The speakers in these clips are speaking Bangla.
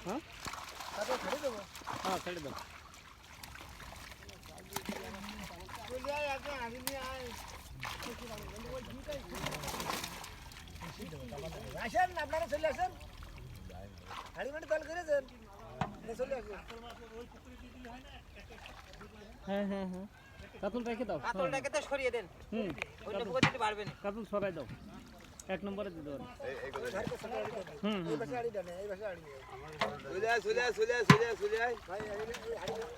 হ্যাঁ ছেড়ে দেবো। হ্যাঁ ছেড়ে দাও। আসেন আপনারা চলে আসেন, হাড়ি মাটি তল করেছেন, চলে আসেন। হ্যাঁ হ্যাঁ হ্যাঁ কাতল রেখে দাও, কাতলটাকে তো সরিয়ে দেন, হুম অন্য পুকুর দিতে পারবে না। কাতল সরাই দাও, 1 নম্বরে দিতে পারো। হুম এই পাশে হাড়ি দেন, এই পাশে হাড়ি দেন। ভাই এই হাড়ি দেন।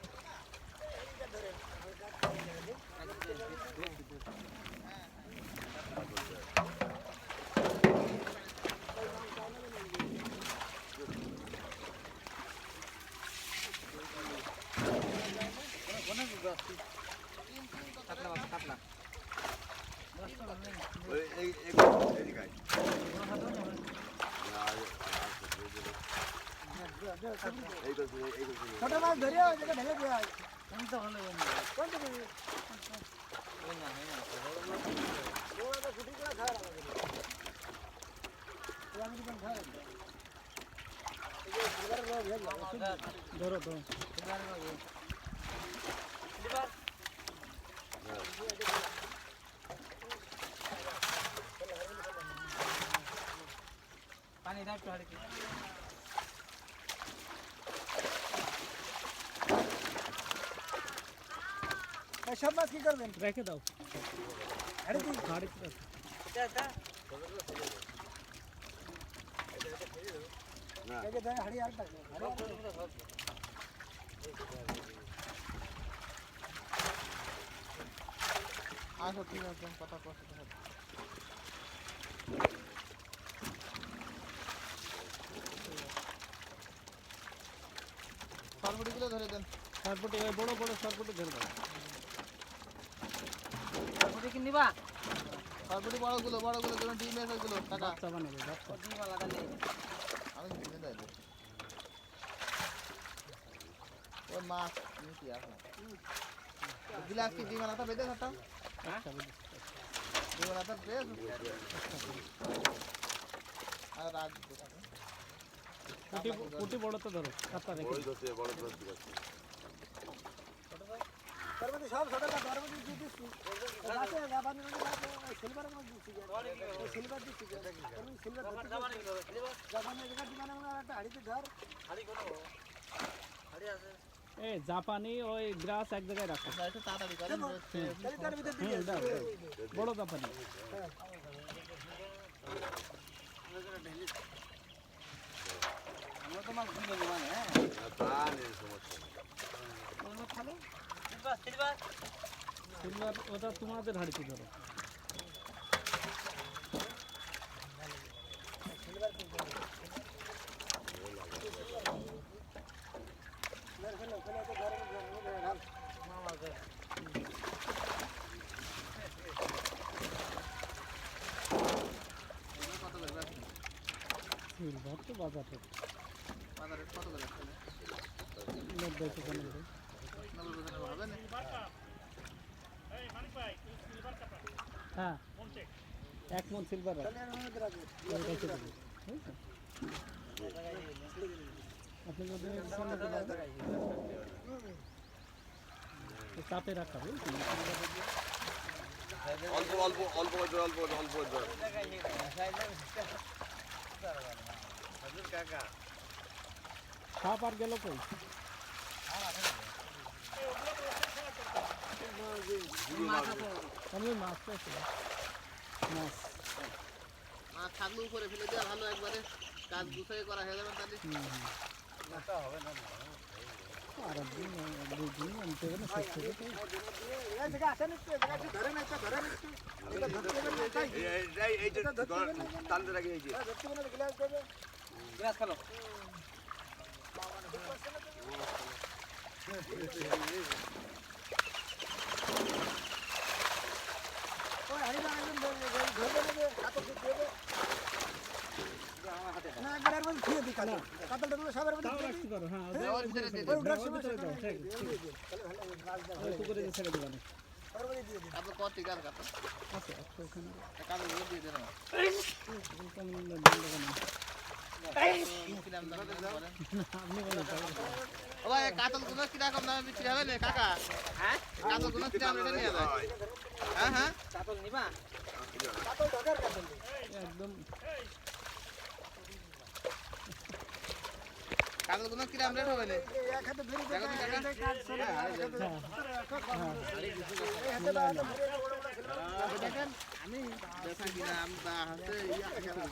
কাতলা মাছ, কাতলা। ছোট মাছ ধরে ওই জায়গায় ঢেলে দেওয়া হয়। কোনটা দিবি? হয় না, হয় না। ওরা তো ফুটি করে খাওয়া লাগে। এই আমি দিবেন খাওয়া লাগে। এই যে সিলভারের লোক ভেজ ধরো ধরো। দিবার। পানি দাও একটু হাড়িতে। এই সব মাছ কি করবেন? রেখে দাও, হাড়ি দিন। হাড়িতে রাখো। এটা এই যে দেন হাড়ি আর টাকা। হাড়ি আর টাকা। আসো ঠিক আছে কথা কষ্ট হবে। সরবটিগুলো ধরে দেন। সরপুটি ওই বড় বড় সরপুটি ধরে দাও। পুকুরে কি নিবা? সরবটি বড়গুলো যেন ডিমের ওইগুলো টাকা বাচ্চা বানাবে বাচ্চা। ডিম আলাদা নেই। আমি কিনে দেয় ওই মাছ কি আছে গিলাস কি ডিম আলাদা বেঁধে থাকতাম ডিম আলাদা বেশ আর রাত পুটি বড় তো ধরো, কাতলা রেখে দাও। তারপরে সব ছোট মাছ তারপরে দিয়ে দিচ্ছি। রাতে গাবানি সিলভারের মাছ দিচ্ছি। সিলভার দিচ্ছি। তুমি সিলভার দিচ্ছি। জাপানি জায়গা দিবানা আমরা একটা হাড়িতে ধর। এই জাপানি ওই গ্রাস এক জায়গায় রাখো। একটু তাড়াতাড়ি করে তাহলে তার ভিতর দিয়ে দাও দাও। বড় জাপানি। আমরা তো মাছ ধরে নেব না, হ্যাঁ। সিলভার। সিলভার ওটা তোমাদের হাড়িতে ধরো। সিলভার তো বাজারে বাজারে কত করে 90 টাকা নেবে। 90 টাকা হবে না হ্যাঁ 1 মণ সিলভার রাখো। রেখে দেবো। আপনি যদি চাপে রাখা বুঝলি? সাপ আর গেল কই? আমি মাছ পেয়েছি, মাছ মাছ থাকলে উপরে ফেলে দেওয়া ভালো একবারে কাজ গুছাই করা হয়ে যাবে তাহলে আর একদিন 2 দিন আনতে হবে না। শেষ থেকে তো এই জায়গা আসেন একটু, এই জায়গা একটু ধরেন একটা ধরেন একটু। এটা ধরতে হবে না তাই। টানতে রাখি এই যে ধরতে হবে না গ্লাস দেবে। গ্লাস খেলো। ওই হাড়ি না একদম ধরবে নেবে, কাতল দেবে। না একবার আর বল খেয়ে দি কাতল। কাতলটা তো সবার মধ্যে তাও দিয়ে রাখতে পারো। হ্যাঁ দেওয়ার ভিতরে দিয়ে ওই উঠার সময় ভিতরে দাও, ঠিক তাহলে ভালো মাছ দাও। ওই পুকুরে দিয়ে ছেড়ে দেবানে। সবার মধ্যে দিয়ে দিন। আপনি কত গাছ কাটা আছে একটা ওখানে। কাগজ দিয়ে দেন কেমন দাম দেবো না। কিরম দাম বলেন? ও ভাই কাতলগুলো কিরকম দামে বিক্রি হবে না কাকা? হ্যাঁ কাতলগুলো কিরকম রেটে নিয়ে যায়? হ্যাঁ হ্যাঁ কাতল নিবা কাতল ঢাকার কাতল। একদম কাতলগুলো কিরম রেট হবে না? এই এক হাতে ধরে দেখো তো কাকা। কাজ চলে, আর এক হাতে এই হাতে ধরে বড় বড় ছেলে। দেখেন আমি বেচা কিনা আমি তা হাতে ইয়া খেলা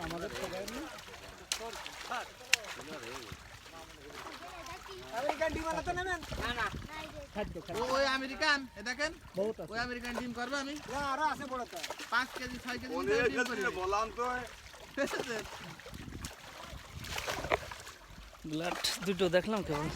আমাদের সবাই না আমেরিকান ডিম আলাদা নেবেন? না না খাদ্য খাদ্য ওই আমেরিকান এ দেখেন বহুত আছে ওই আমেরিকান ডিম করবো আমি না, আরো আছে বড়টা। 5 কেজি 6 কেজি অনেক ডিম করি বললাম তো ব্লাড দুটো দেখলাম কেমন